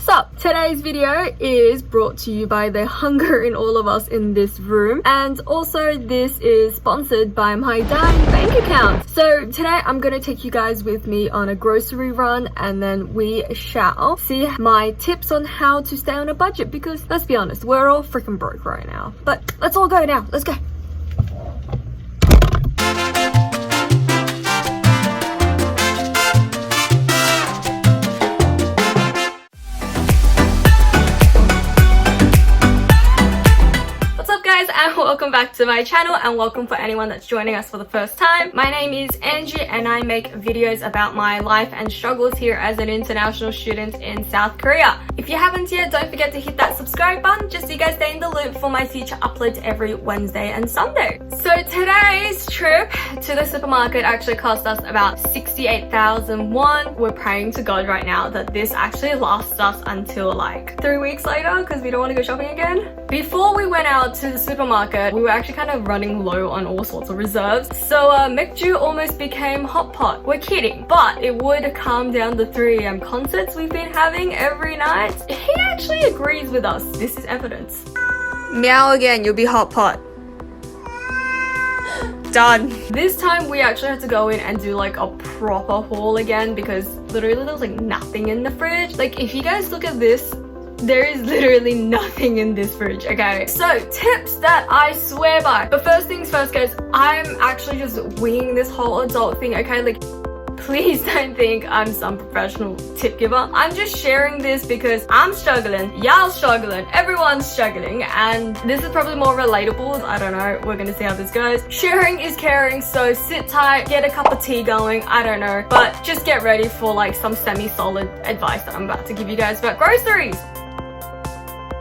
What's up? Today's video is brought to you by the hunger in all of us in this room, and also this is sponsored by my dying bank account. So today I'm gonna take you guys with me on a grocery run, and then we shall see my tips on how to stay on a budget, because let's be honest, we're all freaking broke right now. But let's all go now. Let's go. And welcome back to my channel, and welcome for anyone that's joining us for the first time. My name is Angie and I make videos about my life and struggles here as an international student in South Korea. If you haven't yet, don't forget to hit that subscribe button just so you guys stay in the loop for my future uploads every Wednesday and Sunday. So today's trip to the supermarket actually cost us about 68,000 won. We're praying to God right now that this actually lasts us until like 3 weeks later, because we don't want to go shopping again. Before we went out to the supermarket, we were actually kind of running low on all sorts of reserves, so Mekju almost became hot pot. We're kidding, but it would calm down the 3 AM concerts we've been having every night. He actually agrees with us. This is evidence. Meow again, you'll be hot pot. Done. This time we actually had to go in and do like a proper haul again, because literally there was like nothing in the fridge. Like if you guys look at this, there is literally nothing in this fridge, okay? So, tips that I swear by. But first things first, guys, I'm actually just winging this whole adult thing, okay? Like, please don't think I'm some professional tip giver. I'm just sharing this because I'm struggling, y'all struggling, everyone's struggling, and this is probably more relatable. I don't know, we're gonna see how this goes. Sharing is caring, so sit tight, get a cup of tea going, I don't know. But just get ready for like some semi-solid advice that I'm about to give you guys about groceries.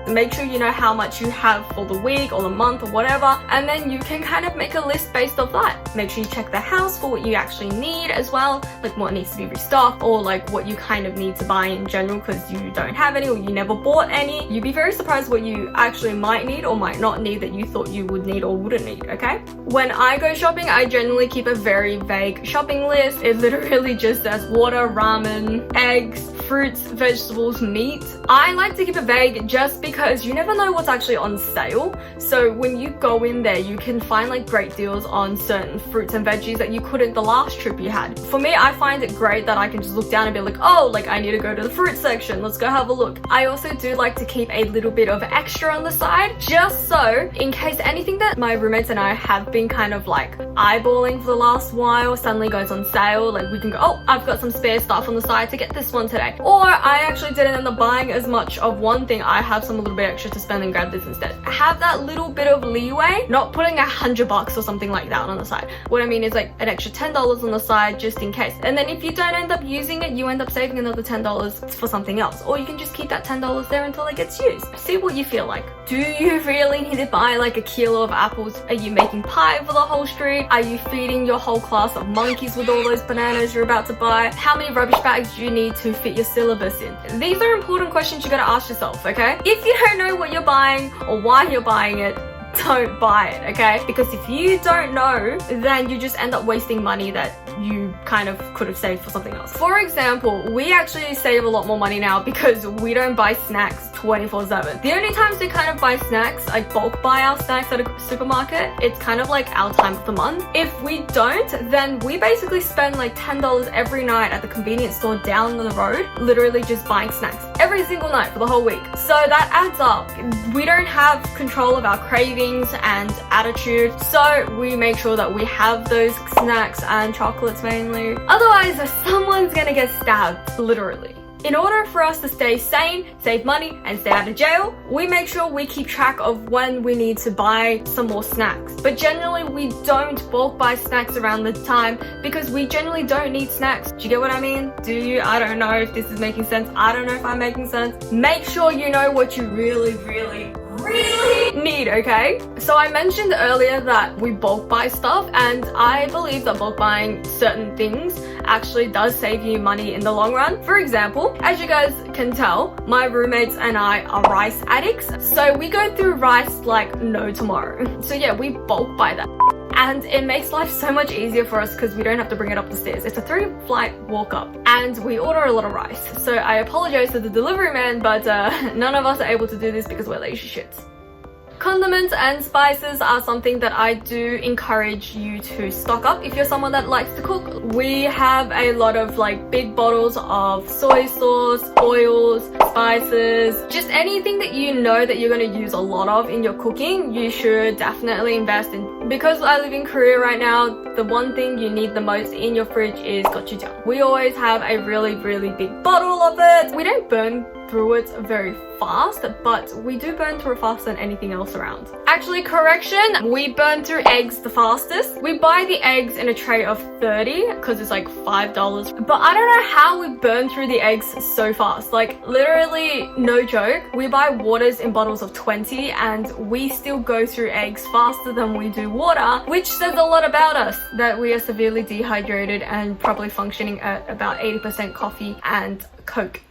Make sure you know how much you have for the week or the month or whatever, and then you can kind of make a list based off that. Make sure you check the house for what you actually need as well, like what needs to be restocked, or like what you kind of need to buy in general because you don't have any or you never bought any. You'd be very surprised what you actually might need or might not need that you thought you would need or wouldn't need, okay? When I go shopping, I generally keep a very vague shopping list. It literally just says water, ramen, eggs, fruits, vegetables, meat. I like to keep it vague just because you never know what's actually on sale. So when you go in there, you can find like great deals on certain fruits and veggies that you couldn't the last trip you had. For me, I find it great that I can just look down and be like, oh, like I need to go to the fruit section. Let's go have a look. I also do like to keep a little bit of extra on the side, just so in case anything that my roommates and I have been kind of like eyeballing for the last while suddenly goes on sale, like we can go, oh, I've got some spare stuff on the side to get this one today. Or I actually didn't end up buying as much of one thing, I have some little bit extra to spend and grab this instead. Have that little bit of leeway, not putting $100 or something like that on the side. What I mean is like an extra $10 on the side just in case. And then if you don't end up using it, you end up saving another $10 for something else. Or you can just keep that $10 there until it gets used. See what you feel like. Do you really need to buy like a kilo of apples? Are you making pie for the whole street? Are you feeding your whole class of monkeys with all those bananas you're about to buy? How many rubbish bags do you need to fit your syllabus in? These are important questions you gotta ask yourself, okay? If you don't know what you're buying or why you're buying it, don't buy it, okay? Because if you don't know, then you just end up wasting money that you kind of could have saved for something else. For example, we actually save a lot more money now because we don't buy snacks 24/7. The only times we kind of buy snacks, like bulk buy our snacks at a supermarket, it's kind of like our time of the month. If we don't, then we basically spend like $10 every night at the convenience store down the road, literally just buying snacks every single night for the whole week. So that adds up. We don't have control of our cravings and attitude, so we make sure that we have those snacks and chocolates mainly. Otherwise, someone's gonna get stabbed, literally. In order for us to stay sane, save money, and stay out of jail, we make sure we keep track of when we need to buy some more snacks. But generally, we don't bulk buy snacks around the time because we generally don't need snacks. Do you get what I mean? Do you? I don't know if this is making sense. I don't know if I'm making sense. Make sure you know what you really need, okay? So I mentioned earlier that we bulk buy stuff, and I believe that bulk buying certain things actually does save you money in the long run. For example, as you guys can tell, my roommates and I are rice addicts, so we go through rice like no tomorrow. So yeah, we bulk buy that. and it makes life so much easier for us because we don't have to bring it up the stairs. It's a 3-flight walk up, and we order a lot of rice. So I apologize to the delivery man, but none of us are able to do this because we're lazy shits. Condiments and spices are something that I do encourage you to stock up if you're someone that likes to cook. We have a lot of like big bottles of soy sauce, oils, spices, just anything that you know that you're going to use a lot of in your cooking, you should definitely invest in. Because I live in Korea right now, the one thing you need the most in your fridge is gochujang. We always have a really big bottle of it. We don't burn through it very fast, but we do burn through faster than anything else around. Actually, correction, we burn through eggs the fastest. We buy the eggs in a tray of 30 because it's like $5, but I don't know how we burn through the eggs so fast. Like literally, no joke, we buy waters in bottles of 20 and we still go through eggs faster than we do water, which says a lot about us, that we are severely dehydrated and probably functioning at about 80% coffee and Coke.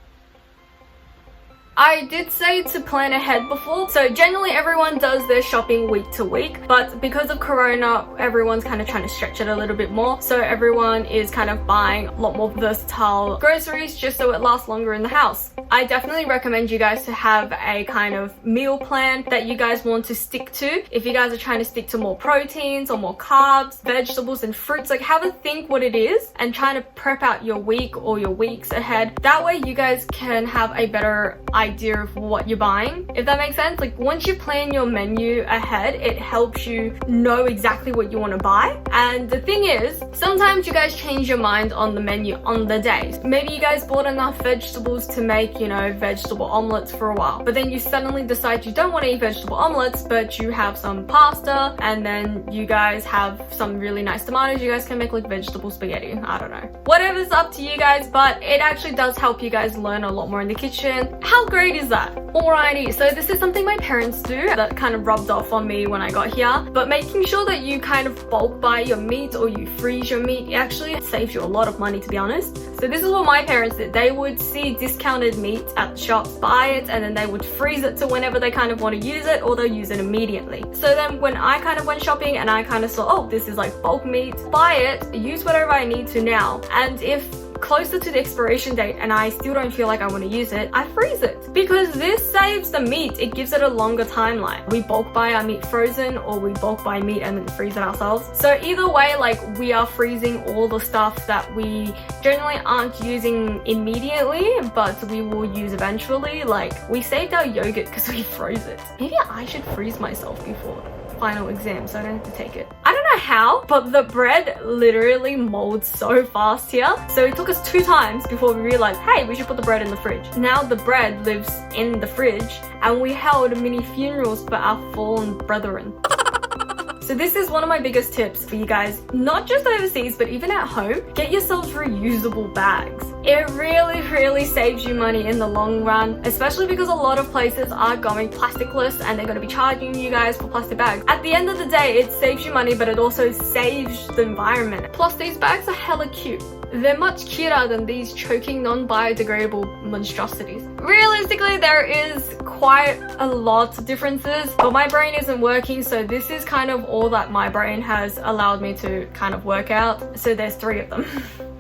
I did say to plan ahead before, so generally everyone does their shopping week to week, but because of Corona, everyone's kind of trying to stretch it a little bit more, so everyone is kind of buying a lot more versatile groceries just so it lasts longer in the house. I definitely recommend you guys to have a kind of meal plan that you guys want to stick to. If you guys are trying to stick to more proteins or more carbs, vegetables and fruits, like have a think what it is and trying to prep out your week or your weeks ahead. That way you guys can have a better idea of what you're buying, if that makes sense. Like once you plan your menu ahead, it helps you know exactly what you want to buy. And the thing is, sometimes you guys change your mind on the menu on the day. Maybe you guys bought enough vegetables to make, you know, vegetable omelets for a while, but then you suddenly decide you don't want to eat vegetable omelets, but you have some pasta, and then you guys have some really nice tomatoes. You guys can make like vegetable spaghetti. I don't know, whatever's up to you guys, but it actually does help you guys learn a lot more in the kitchen. How great is that? Alrighty, so this is something my parents do that kind of rubbed off on me when I got here, but making sure that you kind of bulk buy your meat or you freeze your meat, it actually saves you a lot of money, to be honest. So this is what my parents did. They would see discounted meat at the shops, buy it, and then they would freeze it to whenever they kind of want to use it, or they'll use it immediately. So then when I kind of went shopping and I kind of saw, oh, this is like bulk meat, buy it, use whatever I need to now, and if closer to the expiration date and I still don't feel like I want to use it, I freeze it, because this saves the meat. It gives it a longer timeline. We bulk buy our meat frozen, or we bulk buy meat and then freeze it ourselves. So either way, like we are freezing all the stuff that we generally aren't using immediately, but we will use eventually. Like we saved our yogurt because we froze it. Maybe I should freeze myself before final exam so I don't have to take it. I don't know how, but the bread literally molds so fast here. So it took us 2 times before we realized, hey, we should put the bread in the fridge. Now the bread lives in the fridge, and we held mini funerals for our fallen brethren. So this is one of my biggest tips for you guys, not just overseas, but even at home. Get yourselves reusable bags. It really saves you money in the long run, especially because a lot of places are going plasticless and they're going to be charging you guys for plastic bags. At the end of the day, it saves you money, but it also saves the environment. Plus, these bags are hella cute. They're much cuter than these choking non-biodegradable monstrosities. Realistically, there is quite a lot of differences, but my brain isn't working, so this is kind of all that my brain has allowed me to kind of work out. So there's 3 of them.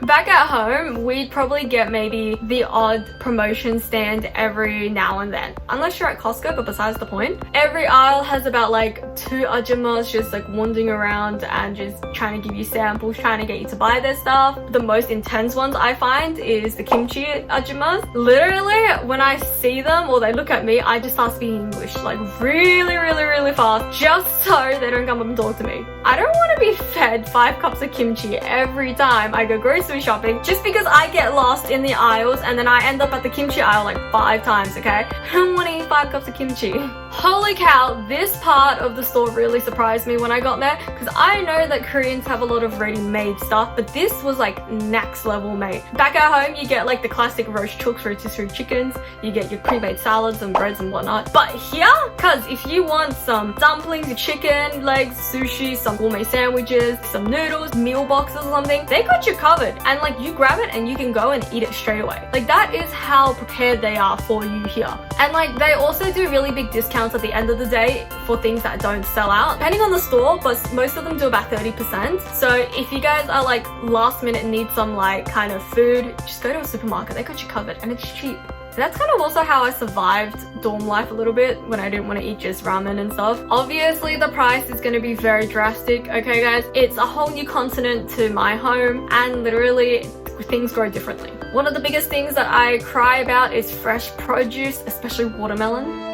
Back at home, we'd probably get maybe the odd promotion stand every now and then. Unless you're at Costco, but besides the point. Every aisle has about like 2 ajumas just like wandering around and just trying to give you samples, trying to get you to buy their stuff. The most intense ones I find is the kimchi ajumas. Literally, when I see them or they look at me, I just start speaking English like really fast, just so they don't come up and talk to me. I don't want to be fed 5 cups of kimchi every time I go grocery shopping just because I get lost in the aisles and then I end up at the kimchi aisle like 5 times, okay? I don't want to eat 5 cups of kimchi. Holy cow, this part of the store really surprised me when I got there, because I know that Koreans have a lot of ready-made stuff, but this was like next level made. Back at home, you get like the classic roast chooks, rotisserie chickens, you get your pre-made salads and breads and whatnot. But here, cause if you want some dumplings, chicken legs, sushi, some gourmet sandwiches, some noodles, meal boxes or something, they got you covered. and like you grab it and you can go and eat it straight away. Like that is how prepared they are for you here. And like they also do really big discounts at the end of the day for things that don't sell out, depending on the store, but most of them do about 30%. So if you guys are like last minute need some like kind of food, just go to a supermarket. They got you covered and it's cheap. That's kind of also how I survived dorm life a little bit when I didn't want to eat just ramen and stuff. Obviously the price is going to be very drastic, okay guys? It's a whole new continent to my home and literally things grow differently. One of the biggest things that I cry about is fresh produce, especially watermelon.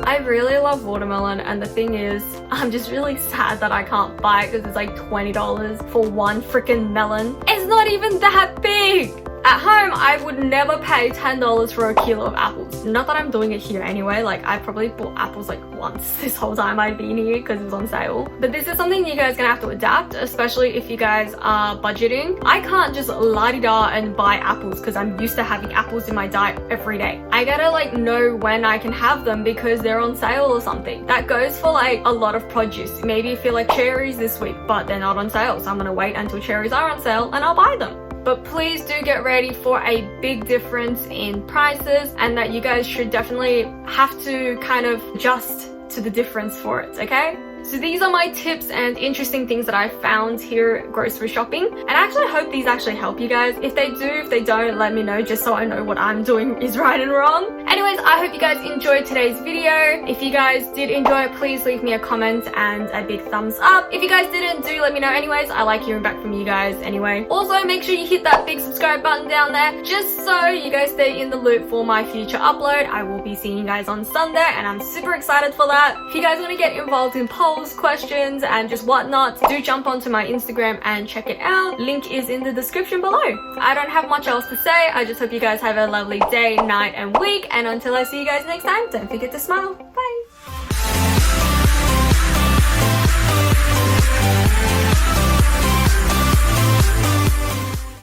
I really love watermelon, and the thing is, I'm just really sad that I can't buy it because it's like $20 for one freaking melon. It's not even that big! At home, I would never pay $10 for a kilo of apples. Not that I'm doing it here anyway, like I probably bought apples like once this whole time I've been here because it was on sale. But this is something you guys are gonna have to adapt, especially if you guys are budgeting. I can't just la-di-da and buy apples because I'm used to having apples in my diet every day. I gotta like know when I can have them because they're on sale or something. That goes for like a lot of produce. Maybe you feel like cherries this week, but they're not on sale. So I'm gonna wait until cherries are on sale and I'll buy them. But please do get ready for a big difference in prices, and that you guys should definitely have to kind of adjust to the difference for it, okay? So these are my tips and interesting things that I found here grocery shopping, and I actually hope these actually help you guys. If they do, if they don't, let me know just so I know what I'm doing is right and wrong. Anyways, I hope you guys enjoyed today's video. If you guys did enjoy it, please leave me a comment and a big thumbs up. If you guys didn't, do let me know anyways. I like hearing back from you guys anyway. Also, make sure you hit that big subscribe button down there just so you guys stay in the loop for my future upload. I will be seeing you guys on Sunday and I'm super excited for that. If you guys want to get involved in polls, questions and just whatnot, do jump onto my Instagram and check it out. Link is in the description below. I don't have much else to say. I just hope you guys have a lovely day, night and week, and until I see you guys next time, don't forget to smile.